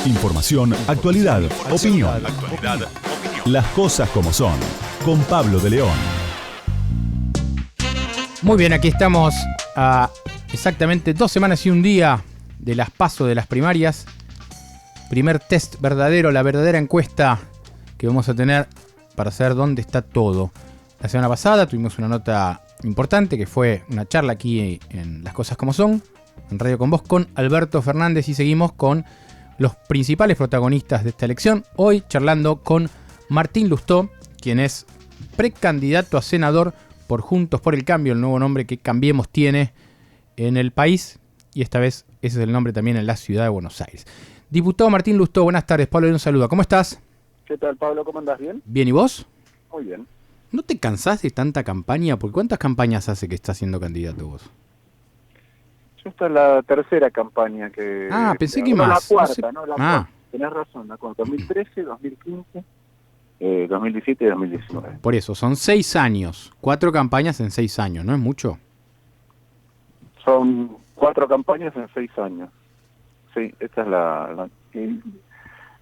Información, actualidad, opinión. Las cosas como son. Con Pablo de León. Muy bien, aquí estamos a exactamente 2 semanas y un día de las PASO, de las primarias. Primer test verdadero, la verdadera encuesta que vamos a tener para saber dónde está todo. La semana pasada tuvimos una nota importante que fue una charla aquí en Las Cosas Como Son, en Radio Con Vos, con Alberto Fernández, y seguimos con los principales protagonistas de esta elección. Hoy charlando con Martín Lustó, quien es precandidato a senador por Juntos por el Cambio, el nuevo nombre que Cambiemos tiene en el país, y esta vez ese es el nombre también en la ciudad de Buenos Aires. Diputado Martín Lustó, buenas tardes. Pablo, un saludo. ¿Cómo estás? ¿Qué tal, Pablo? ¿Cómo andás? ¿Bien? Bien, ¿y vos? Muy bien. ¿No te cansás de tanta campaña? ¿Por cuántas campañas hace que estás siendo candidato vos? Esta es la tercera campaña que... Pensé que no, más. La cuarta, No sé. ¿no? La cuarta. Tenés razón, la cuarta. 2013, 2015, 2017 y 2019. Por eso, son 6 años. 4 campañas en 6 años, ¿no es mucho? Son 4 campañas en 6 años. Sí, esta es la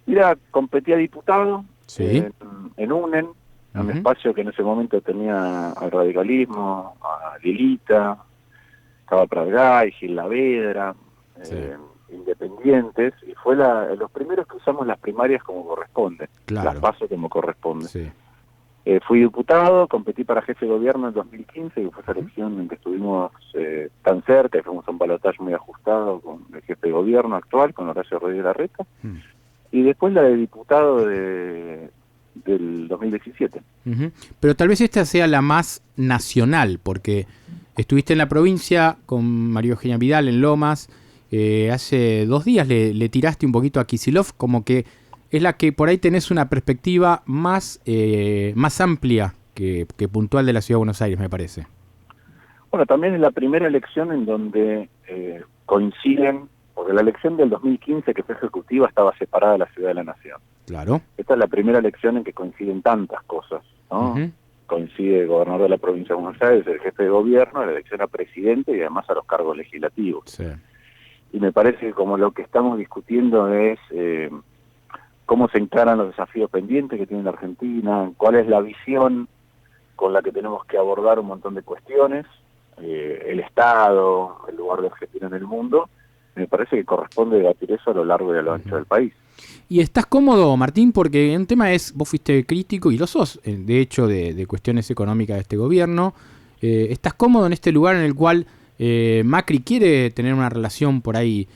mira, competí a diputado en UNEN, un espacio que en ese momento tenía al radicalismo, a Lilita, estaba Pradgay, Gil Lavedra, independientes, y fue los primeros que usamos las primarias como corresponde, las PASO como corresponde. Sí. Fui diputado, competí para jefe de gobierno en 2015, que fue esa elección en que estuvimos tan cerca, y fuimos a un balotaje muy ajustado con el jefe de gobierno actual, con Horacio Rodríguez Larreta, y después la de diputado del 2017. Pero tal vez esta sea la más nacional, porque estuviste en la provincia con María Eugenia Vidal en Lomas. Hace 2 días le tiraste un poquito a Kicillof, como que es la que por ahí tenés una perspectiva más amplia que puntual de la Ciudad de Buenos Aires, me parece. Bueno, también es la primera elección en donde coinciden, porque la elección del 2015 que fue ejecutiva estaba separada de la Ciudad de la Nación. Claro. Esta es la primera elección en que coinciden tantas cosas, ¿no? Coincide el gobernador de la provincia de Buenos Aires, el jefe de gobierno, la elección a presidente y además a los cargos legislativos. Sí. Y me parece que como lo que estamos discutiendo es cómo se encaran los desafíos pendientes que tiene la Argentina, cuál es la visión con la que tenemos que abordar un montón de cuestiones, el Estado, el lugar de Argentina en el mundo. Me parece que corresponde debatir eso a lo largo y a lo ancho del país. ¿Y estás cómodo, Martín? Porque un tema es, vos fuiste crítico y lo sos, de hecho, de cuestiones económicas de este gobierno. ¿Estás cómodo en este lugar en el cual Macri quiere tener una relación por ahí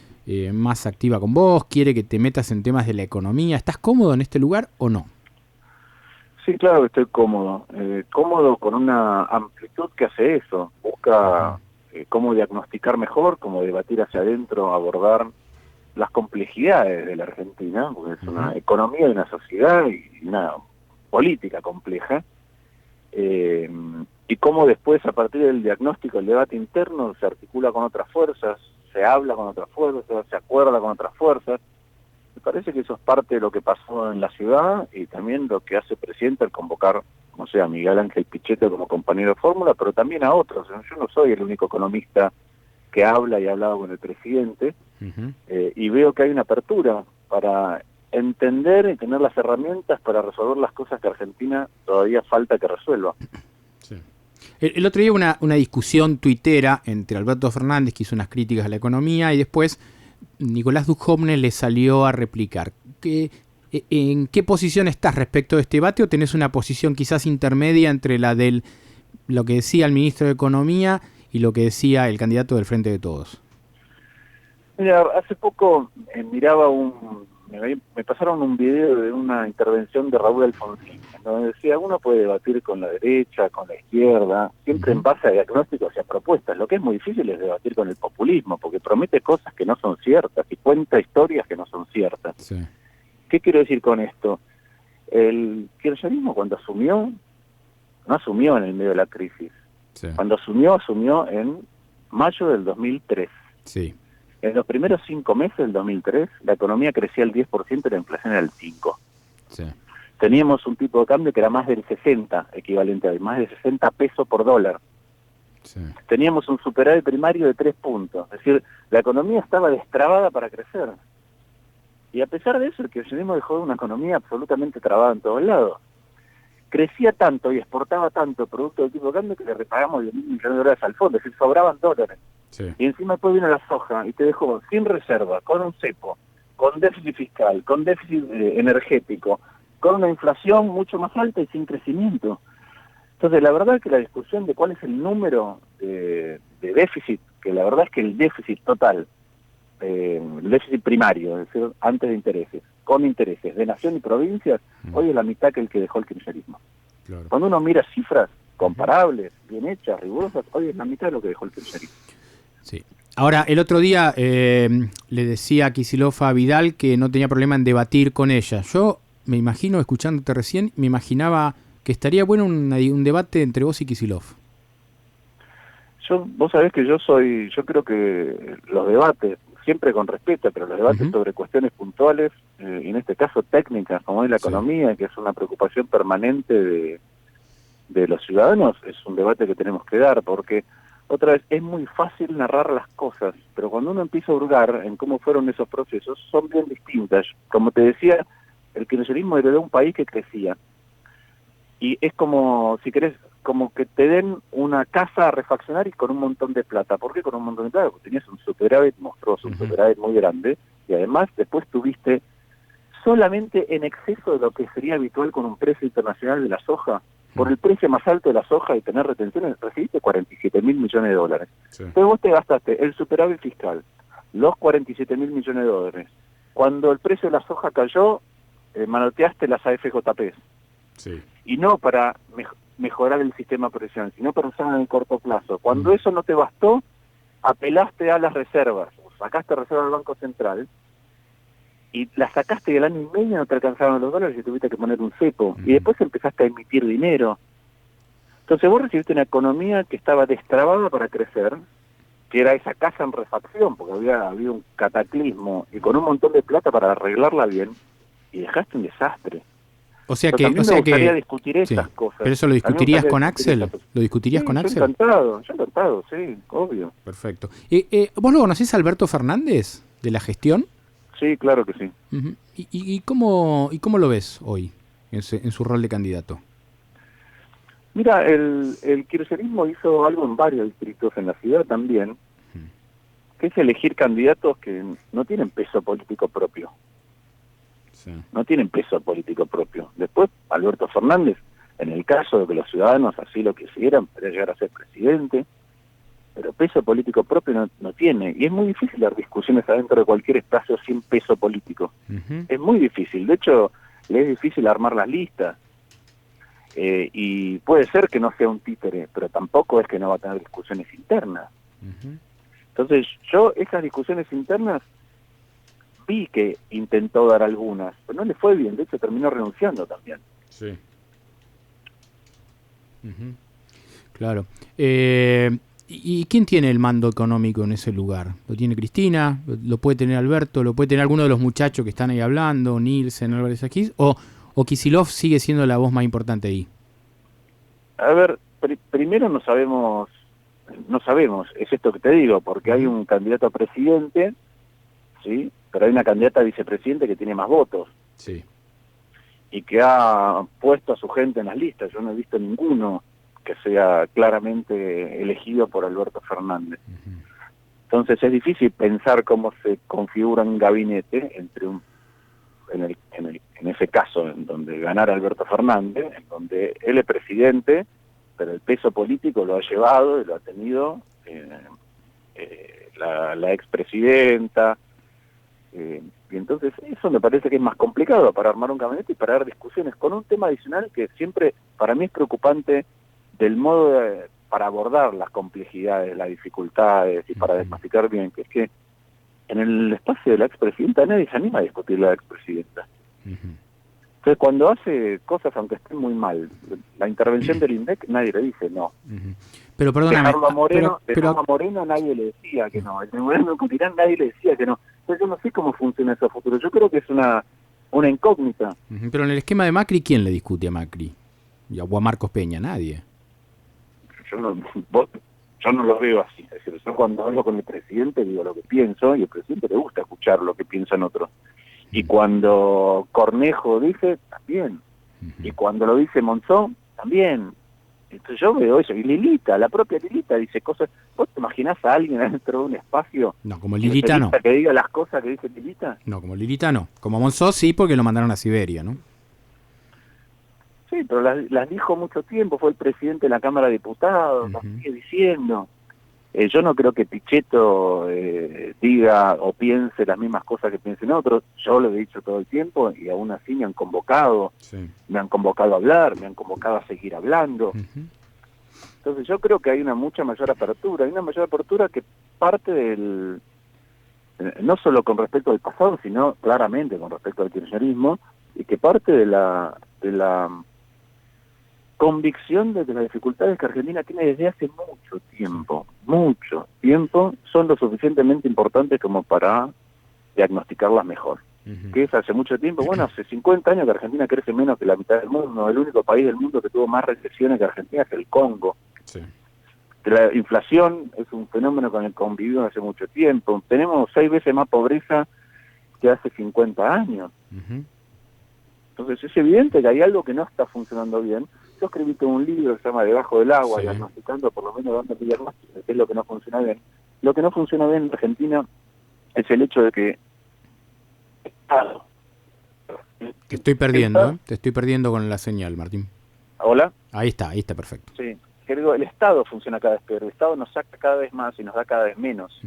más activa con vos, quiere que te metas en temas de la economía? ¿Estás cómodo en este lugar o no? Sí, claro que estoy cómodo. Cómodo con una amplitud que hace eso. Busca cómo diagnosticar mejor, cómo debatir hacia adentro, abordar las complejidades de la Argentina, porque es una economía y una sociedad y una política compleja. Y cómo después, a partir del diagnóstico, el debate interno se articula con otras fuerzas, se habla con otras fuerzas, se acuerda con otras fuerzas. Me parece que eso es parte de lo que pasó en la ciudad y también lo que hace el presidente al convocar, no sé, a Miguel Ángel Pichetto como compañero de fórmula, pero también a otros. Yo no soy el único economista que habla y ha hablado con el presidente, y veo que hay una apertura para entender y tener las herramientas para resolver las cosas que Argentina todavía falta que resuelva. Sí. El otro día una discusión tuitera entre Alberto Fernández, que hizo unas críticas a la economía, y después Nicolás Dujovne le salió a replicar. ¿En qué posición estás respecto de este debate, o tenés una posición quizás intermedia entre la de lo que decía el ministro de Economía y lo que decía el candidato del Frente de Todos? Mira, hace poco me pasaron un video de una intervención de Raúl Alfonsín, donde decía, uno puede debatir con la derecha, con la izquierda, siempre en base a diagnósticos y a propuestas. Lo que es muy difícil es debatir con el populismo, porque promete cosas que no son ciertas y cuenta historias que no son ciertas. Sí. ¿Qué quiero decir con esto? El kirchnerismo cuando asumió, no asumió en el medio de la crisis. Sí. Cuando asumió en mayo del 2003. Sí. En los primeros 5 meses del 2003, la economía crecía el 10% y la inflación era el 5%. Sí. Teníamos un tipo de cambio que era más del 60, equivalente a más de 60 pesos por dólar. Sí. Teníamos un superávit primario de 3 puntos. Es decir, la economía estaba destrabada para crecer. Y a pesar de eso, el kirchnerismo dejó una economía absolutamente trabada en todos lados. Crecía tanto y exportaba tanto producto de tipo de cambio que le repagamos 10.000 millones de dólares al fondo, es decir, sobraban dólares. Sí. Y encima después vino la soja y te dejó sin reserva, con un cepo, con déficit fiscal, con déficit energético, con una inflación mucho más alta y sin crecimiento. Entonces, la verdad es que la discusión de cuál es el número de déficit, que la verdad es que el déficit total, el déficit primario, es decir, antes de intereses, con intereses de nación y provincias, hoy es la mitad que el que dejó el kirchnerismo. Claro. Cuando uno mira cifras comparables, bien hechas, rigurosas, hoy es la mitad de lo que dejó el kirchnerismo. Sí. Ahora, el otro día le decía a Kicillof a Vidal que no tenía problema en debatir con ella. Yo me imagino, escuchándote recién, me imaginaba que estaría bueno un debate entre vos y Kicillof. Vos sabés que yo creo que los debates, siempre con respeto, pero los debates sobre cuestiones puntuales, y en este caso técnicas, como es la economía, que es una preocupación permanente de los ciudadanos, es un debate que tenemos que dar, porque otra vez es muy fácil narrar las cosas, pero cuando uno empieza a hurgar en cómo fueron esos procesos, son bien distintas. Como te decía, el kirchnerismo heredó un país que crecía, y es como, si querés, como que te den una casa a refaccionar y con un montón de plata. ¿Por qué con un montón de plata? Porque tenías un superávit monstruoso, un superávit muy grande, y además después tuviste solamente en exceso de lo que sería habitual con un precio internacional de la soja, por el precio más alto de la soja y tener retenciones, recibiste 47.000 millones de dólares. Sí. Entonces vos te gastaste el superávit fiscal, los 47.000 millones de dólares. Cuando el precio de la soja cayó, manoteaste las AFJP. Sí. Y no para mejorar el sistema presión, sino para usar en el corto plazo. Cuando eso no te bastó, apelaste a las reservas, sacaste reservas del Banco Central, y las sacaste y al año y medio no te alcanzaron los dólares y tuviste que poner un cepo. Y después empezaste a emitir dinero. Entonces vos recibiste una economía que estaba destrabada para crecer, que era esa casa en refacción, porque había un cataclismo, y con un montón de plata para arreglarla bien, y dejaste un desastre. O sea Pero que, me gustaría discutir esas sí. cosas. ¿Pero eso lo discutirías con Axel? ¿Lo discutirías con Axel? Yo encantado, sí, obvio. Perfecto. ¿Vos lo conocés a Alberto Fernández, de la gestión? Sí, claro que sí. Uh-huh. ¿Y cómo lo ves hoy en su rol de candidato? Mira, el kirchnerismo hizo algo en varios distritos en la ciudad también, que es elegir candidatos que no tienen peso político propio. Sí. No tienen peso político propio. Después, Alberto Fernández, en el caso de que los ciudadanos así lo quisieran, podría llegar a ser presidente, pero peso político propio no tiene. Y es muy difícil dar discusiones adentro de cualquier espacio sin peso político. Uh-huh. Es muy difícil. De hecho, le es difícil armar las listas. Y puede ser que no sea un títere, pero tampoco es que no va a tener discusiones internas. Uh-huh. Entonces, yo esas discusiones internas vi que intentó dar algunas, pero no le fue bien. De hecho, terminó renunciando también. Sí. Uh-huh. Claro. ¿Y quién tiene el mando económico en ese lugar? ¿Lo tiene Cristina? ¿Lo puede tener Alberto? ¿Lo puede tener alguno de los muchachos que están ahí hablando? ¿Nielsen, Álvarez aquí? ¿O Kicillof sigue siendo la voz más importante ahí? A ver, primero no sabemos, es esto que te digo, porque hay un candidato a presidente, ¿sí? Pero hay una candidata a vicepresidente que tiene más votos. Sí. Y que ha puesto a su gente en las listas. Yo no he visto ninguno que sea claramente elegido por Alberto Fernández. Uh-huh. Entonces es difícil pensar cómo se configura un gabinete en ese caso, en donde ganara Alberto Fernández, en donde él es presidente, pero el peso político lo ha llevado y lo ha tenido la expresidenta. Y entonces eso me parece que es más complicado para armar un gabinete y para dar discusiones con un tema adicional que siempre para mí es preocupante del modo para abordar las complejidades, las dificultades y para desmasticar bien, que es que en el espacio de la expresidenta nadie se anima a discutir la expresidenta. Uh-huh. Entonces cuando hace cosas aunque estén muy mal, la intervención del INDEC nadie le dice no. Uh-huh. Pero perdóname, dejarlo a Moreno nadie le decía que no, el Moreno con Irán nadie le decía que no. Entonces yo no sé cómo funciona eso a futuro, yo creo que es una incógnita. Uh-huh. Pero en el esquema de Macri, ¿quién le discute a Macri? ¿O a Marcos Peña? Nadie. Yo no lo veo así, es decir, yo cuando hablo con el presidente digo lo que pienso y al presidente le gusta escuchar lo que piensan otros. Y cuando Cornejo dice, también. Y cuando lo dice Monzón, también. Entonces yo veo eso. Y Lilita, la propia Lilita dice cosas. ¿Vos te imaginás a alguien dentro de un espacio No, como Lilita no. que diga las cosas que dice Lilita? No, como Lilita no. Como Monzó sí, porque lo mandaron a Siberia, ¿no? Sí, pero las dijo mucho tiempo. Fue el presidente de la Cámara de Diputados, las sigue diciendo. Yo no creo que Pichetto diga o piense las mismas cosas que piensen otros. Yo lo he dicho todo el tiempo y aún así me han convocado. Sí. Me han convocado a hablar, me han convocado a seguir hablando. Entonces yo creo que hay una mucha mayor apertura. Hay una mayor apertura que parte del... no solo con respecto al pasado, sino claramente con respecto al kirchnerismo, y que parte de la convicción de que las dificultades que Argentina tiene desde hace mucho tiempo, son lo suficientemente importantes como para diagnosticarlas mejor. Que es hace mucho tiempo, bueno, hace 50 años que Argentina crece menos que la mitad del mundo. El único país del mundo que tuvo más recesiones que Argentina es el Congo. Sí. La inflación es un fenómeno con el que convivimos hace mucho tiempo. Tenemos 6 veces más pobreza que hace 50 años. Entonces es evidente que hay algo que no está funcionando bien. Yo escribí un libro que se llama Debajo del agua, diagnosticando, por lo menos dando diagnóstico de qué es lo que no funciona bien. Lo que no funciona bien en Argentina es el hecho de que... Te estoy perdiendo, Te estoy perdiendo con la señal, Martín. ¿Hola? Ahí está perfecto. Sí. Digo, el Estado funciona cada vez peor. El Estado nos saca cada vez más y nos da cada vez menos.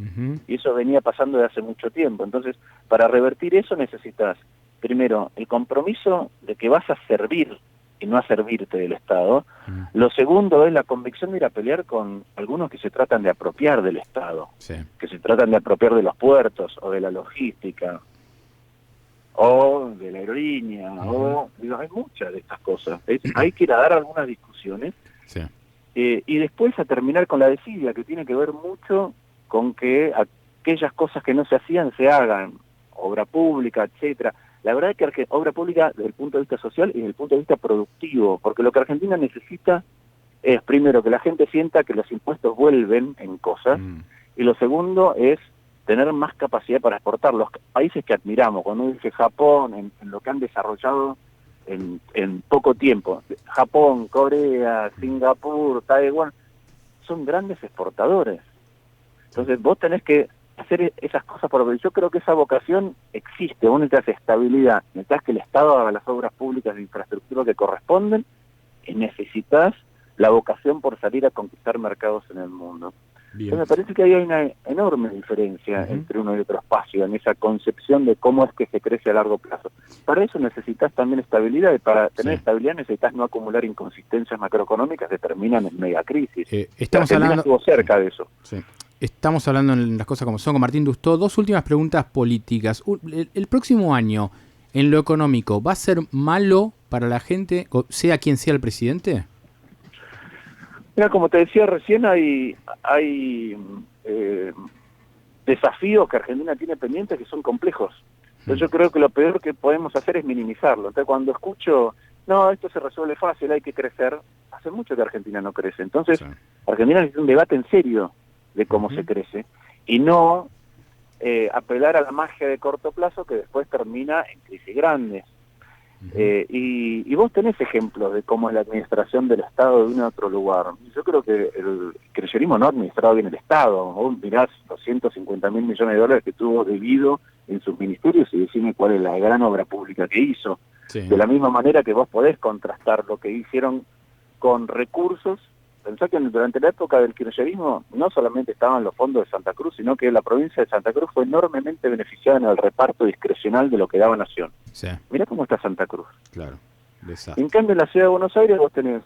Y eso venía pasando de hace mucho tiempo. Entonces, para revertir eso necesitas, primero, el compromiso de que vas a servir y no a servirte del Estado. Lo segundo es la convicción de ir a pelear con algunos que se tratan de apropiar del Estado, que se tratan de apropiar de los puertos o de la logística o de la aerolínea, o digo, hay muchas de estas cosas. Hay que ir a dar algunas discusiones y después a terminar con la desidia, que tiene que ver mucho con que aquellas cosas que no se hacían se hagan, obra pública, etcétera. La verdad es que obra pública desde el punto de vista social y desde el punto de vista productivo, porque lo que Argentina necesita es, primero, que la gente sienta que los impuestos vuelven en cosas, y lo segundo es tener más capacidad para exportar. Los países que admiramos, cuando uno dice Japón, en lo que han desarrollado en poco tiempo, Japón, Corea, Singapur, Taiwán, son grandes exportadores. Entonces vos tenés que hacer esas cosas, porque yo creo que esa vocación existe. Vos necesitas estabilidad, necesitas que el Estado haga las obras públicas de infraestructura que corresponden, y necesitas la vocación por salir a conquistar mercados en el mundo. Entonces me parece que ahí hay una enorme diferencia entre uno y otro espacio, en esa concepción de cómo es que se crece a largo plazo. Para eso necesitas también estabilidad, y para tener estabilidad necesitas no acumular inconsistencias macroeconómicas que terminan en megacrisis. Estamos hablando... estuvo cerca de eso. Estamos hablando en Las Cosas Como Son con Martín Dustó. Dos últimas preguntas políticas. El próximo año, en lo económico, ¿va a ser malo para la gente, sea quien sea el presidente? Mira, como te decía recién, hay desafíos que Argentina tiene pendientes que son complejos. Entonces yo creo que lo peor que podemos hacer es minimizarlo. Entonces cuando escucho, no, esto se resuelve fácil, hay que crecer, hace mucho que Argentina no crece. Entonces Argentina necesita un debate en serio de cómo se crece, y no apelar a la magia de corto plazo que después termina en crisis grandes. Y vos tenés ejemplos de cómo es la administración del Estado de un otro lugar. Yo creo que el kirchnerismo no ha administrado bien el Estado. Vos mirás los 150.000 millones de dólares que tuvo debido en sus ministerios y decime cuál es la gran obra pública que hizo. De la misma manera que vos podés contrastar lo que hicieron con recursos. Pensá que durante la época del kirchnerismo no solamente estaban los fondos de Santa Cruz, sino que la provincia de Santa Cruz fue enormemente beneficiada en el reparto discrecional de lo que daba Nación. Mirá cómo está Santa Cruz. Claro, desastre. En cambio, en la ciudad de Buenos Aires vos tenés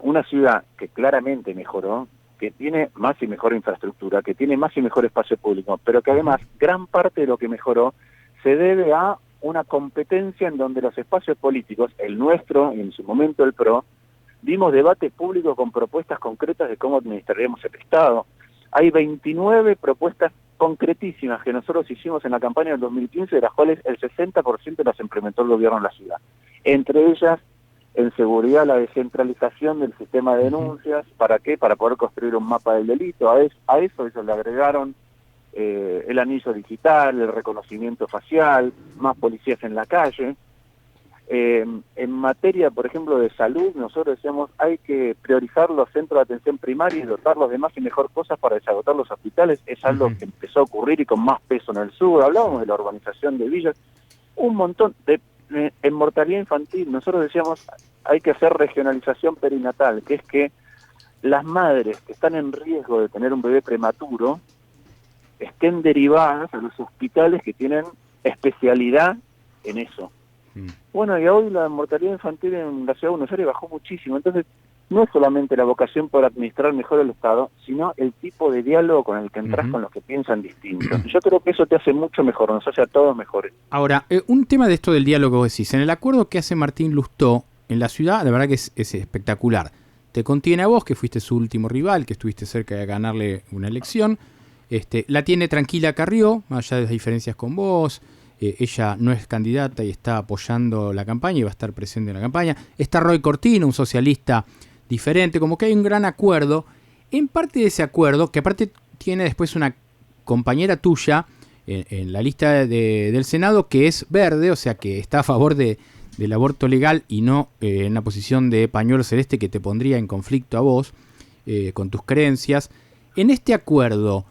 una ciudad que claramente mejoró, que tiene más y mejor infraestructura, que tiene más y mejor espacio público, pero que además gran parte de lo que mejoró se debe a una competencia en donde los espacios políticos, el nuestro y en su momento el PRO, dimos debate público con propuestas concretas de cómo administraríamos el Estado. Hay 29 propuestas concretísimas que nosotros hicimos en la campaña del 2015, de las cuales el 60% las implementó el gobierno en la ciudad. Entre ellas, en seguridad, la descentralización del sistema de denuncias. ¿Para qué? Para poder construir un mapa del delito. A eso ellos le agregaron el anillo digital, el reconocimiento facial, más policías en la calle. En materia, por ejemplo, de salud, nosotros decíamos hay que priorizar los centros de atención primaria y dotarlos de más y mejor cosas para desagotar los hospitales. Es algo que empezó a ocurrir y con más peso en el sur. Hablábamos de la urbanización de villas, un montón en mortalidad infantil. Nosotros decíamos hay que hacer regionalización perinatal, que es que las madres que están en riesgo de tener un bebé prematuro estén derivadas a los hospitales que tienen especialidad en eso. Bueno, y hoy la mortalidad infantil en la ciudad de Buenos Aires bajó muchísimo. Entonces, no es solamente la vocación por administrar mejor el Estado, sino el tipo de diálogo con el que entras con los que piensan distinto. Yo creo que eso te hace mucho mejor, nos hace a todos mejores. Ahora, un tema de esto del diálogo, decís, en el acuerdo que hace Martín Lustó en la ciudad, la verdad que es espectacular. Te contiene a vos, que fuiste su último rival, que estuviste cerca de ganarle una elección. La tiene tranquila Carrió, más allá de las diferencias con vos. Ella no es candidata y está apoyando la campaña y va a estar presente en la campaña. Está Roy Cortina, un socialista diferente, como que hay un gran acuerdo. En parte de ese acuerdo, que aparte tiene después una compañera tuya en la lista del Senado que es verde, o sea que está a favor del aborto legal y no en una posición de pañuelo celeste que te pondría en conflicto a vos con tus creencias. En este acuerdo,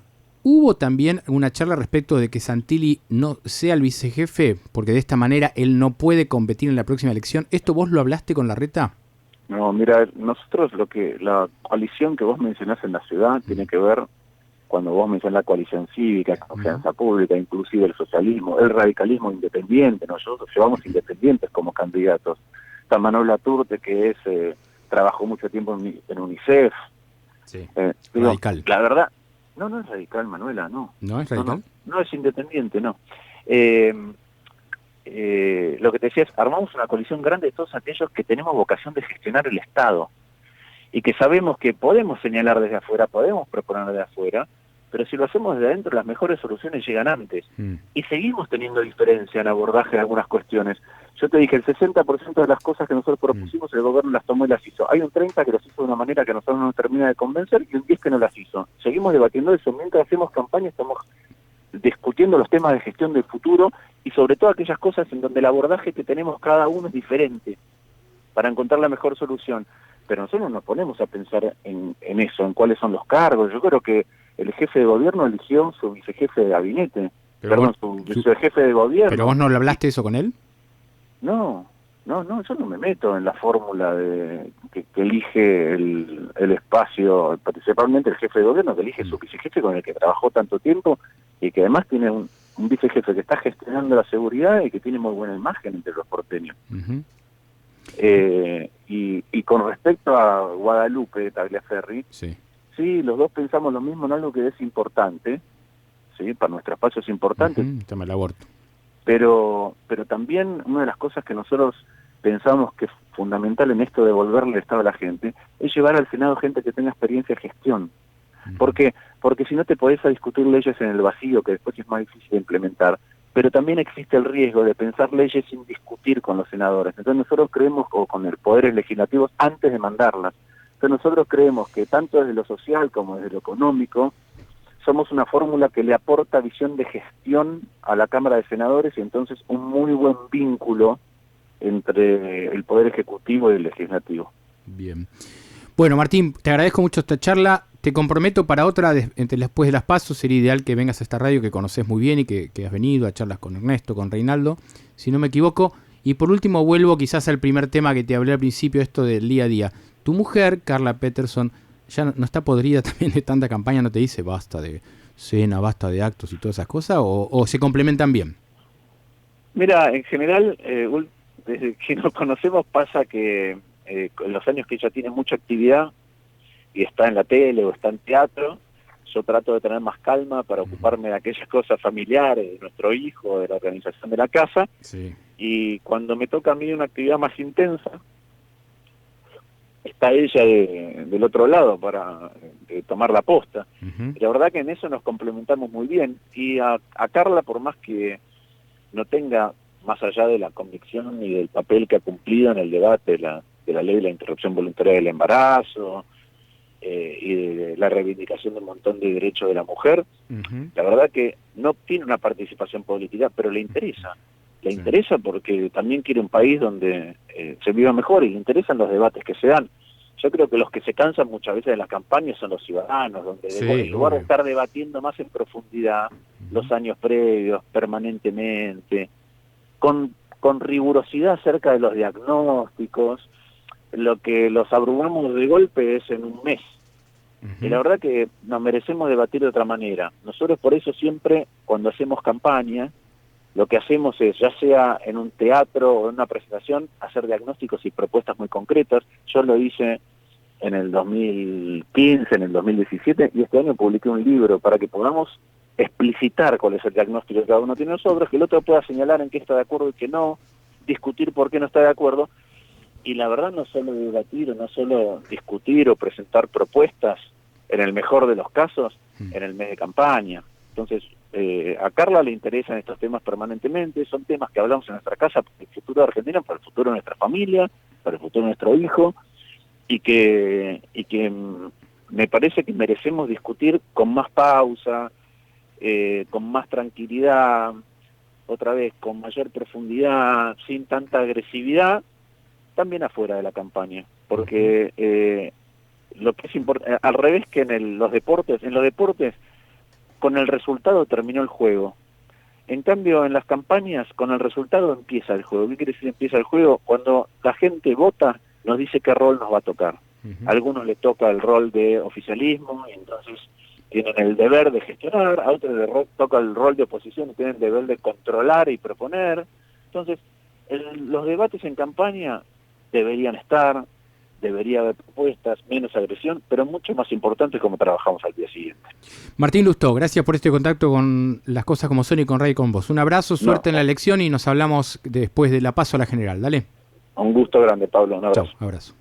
¿hubo también una charla respecto de que Santilli no sea el vicejefe? Porque de esta manera él no puede competir en la próxima elección. ¿Esto vos lo hablaste con Larreta? No, mira, nosotros la coalición que vos mencionás en la ciudad tiene que ver, cuando vos mencionás la coalición cívica, confianza pública, inclusive el socialismo, el radicalismo independiente. Nosotros llevamos independientes como candidatos. Está Manuel Laturte, que trabajó mucho tiempo en UNICEF. Sí, radical. La verdad, no es radical, Manuela, no. ¿No es radical? No es independiente, no. Lo que te decía es, armamos una coalición grande de todos aquellos que tenemos vocación de gestionar el Estado y que sabemos que podemos señalar desde afuera, podemos proponer desde afuera, pero si lo hacemos desde adentro, las mejores soluciones llegan antes. Y seguimos teniendo diferencia en abordaje de algunas cuestiones. Yo te dije, el 60% de las cosas que nosotros propusimos, el gobierno las tomó y las hizo. Hay un 30% que las hizo de una manera que a nosotros no nos termina de convencer y un 10% que no las hizo. Seguimos debatiendo eso. Mientras hacemos campaña, estamos discutiendo los temas de gestión del futuro y sobre todo aquellas cosas en donde el abordaje que tenemos cada uno es diferente para encontrar la mejor solución. Pero nosotros nos ponemos a pensar en eso, en cuáles son los cargos. Yo creo que el jefe de gobierno eligió su vicejefe de gabinete, su vicejefe de gobierno. ¿Pero vos no le hablaste eso con él? No, yo no me meto en la fórmula de que elige el espacio, principalmente el jefe de gobierno, que elige su vicejefe con el que trabajó tanto tiempo y que además tiene un vicejefe que está gestionando la seguridad y que tiene muy buena imagen entre los porteños. Y con respecto a Guadalupe Tagliaferri, sí, los dos pensamos lo mismo en algo que es importante, sí, para nuestro espacio es importante. El tema del aborto. Pero también una de las cosas que nosotros pensamos que es fundamental en esto de devolverle el Estado a la gente es llevar al Senado gente que tenga experiencia de gestión. ¿Por qué? Porque si no te podés a discutir leyes en el vacío, que después es más difícil de implementar. Pero también existe el riesgo de pensar leyes sin discutir con los senadores. Entonces nosotros creemos, o con el poderes legislativos, antes de mandarlas. Entonces nosotros creemos que tanto desde lo social como desde lo económico, somos una fórmula que le aporta visión de gestión a la Cámara de Senadores y entonces un muy buen vínculo entre el Poder Ejecutivo y el Legislativo. Bien. Bueno, Martín, te agradezco mucho esta charla. Te comprometo para otra, después de las PASO, sería ideal que vengas a esta radio que conoces muy bien y que has venido a charlas con Ernesto, con Reinaldo, si no me equivoco. Y por último vuelvo quizás al primer tema que te hablé al principio, esto del día a día. Tu mujer, Carla Peterson, ya no está podrida también de tanta campaña, ¿no te dice basta de cena, basta de actos y todas esas cosas? ¿O se complementan bien? Mira, en general, desde que nos conocemos pasa que en los años que ella tiene mucha actividad y está en la tele o está en teatro, yo trato de tener más calma para ocuparme de aquellas cosas familiares, de nuestro hijo, de la organización de la casa. Sí. Y cuando me toca a mí una actividad más intensa, está ella del otro lado para tomar la posta. Y la verdad que en eso nos complementamos muy bien. Y a Carla, por más que no tenga, más allá de la convicción y del papel que ha cumplido en el debate de la ley de la interrupción voluntaria del embarazo, y de la reivindicación de un montón de derechos de la mujer. La verdad que no tiene una participación política, pero le interesa. Le interesa porque también quiere un país donde se viva mejor y le interesan los debates que se dan. Yo creo que los que se cansan muchas veces de las campañas son los ciudadanos, donde en lugar de estar debatiendo más en profundidad los años previos, permanentemente, con rigurosidad acerca de los diagnósticos, lo que los abrumamos de golpe es en un mes. Y la verdad que nos merecemos debatir de otra manera. Nosotros por eso siempre, cuando hacemos campaña, lo que hacemos es, ya sea en un teatro o en una presentación, hacer diagnósticos y propuestas muy concretas. Yo lo hice en el 2015, en el 2017, y este año publiqué un libro para que podamos explicitar cuál es el diagnóstico que cada uno tiene de nosotros, que el otro pueda señalar en qué está de acuerdo y qué no, discutir por qué no está de acuerdo. Y la verdad, no solo debatir, o no solo discutir o presentar propuestas, en el mejor de los casos, en el mes de campaña. Entonces, a Carla le interesan estos temas permanentemente, son temas que hablamos en nuestra casa para el futuro de Argentina, para el futuro de nuestra familia, para el futuro de nuestro hijo, y que me parece que merecemos discutir con más pausa, con más tranquilidad, otra vez, con mayor profundidad, sin tanta agresividad, también afuera de la campaña, porque lo que es importante, al revés que en los deportes, con el resultado terminó el juego. En cambio, en las campañas, con el resultado empieza el juego. ¿Qué quiere decir empieza el juego? Cuando la gente vota, nos dice qué rol nos va a tocar. A algunos les toca el rol de oficialismo, y entonces tienen el deber de gestionar, a otros les toca el rol de oposición, y tienen el deber de controlar y proponer. Entonces, los debates en campaña deberían estar, debería haber propuestas, menos agresión, pero mucho más importante cómo trabajamos al día siguiente. Martín Lustó, gracias por este contacto con Las Cosas Como Son y con Ray con Vos. Un abrazo, suerte en la elección y nos hablamos después de la paso a la general. Dale. Un gusto grande, Pablo. Un abrazo. Chau, abrazo.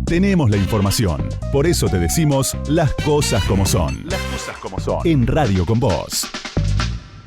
Tenemos la información, por eso te decimos Las Cosas Como Son. Las Cosas Como Son. En Radio con Vos.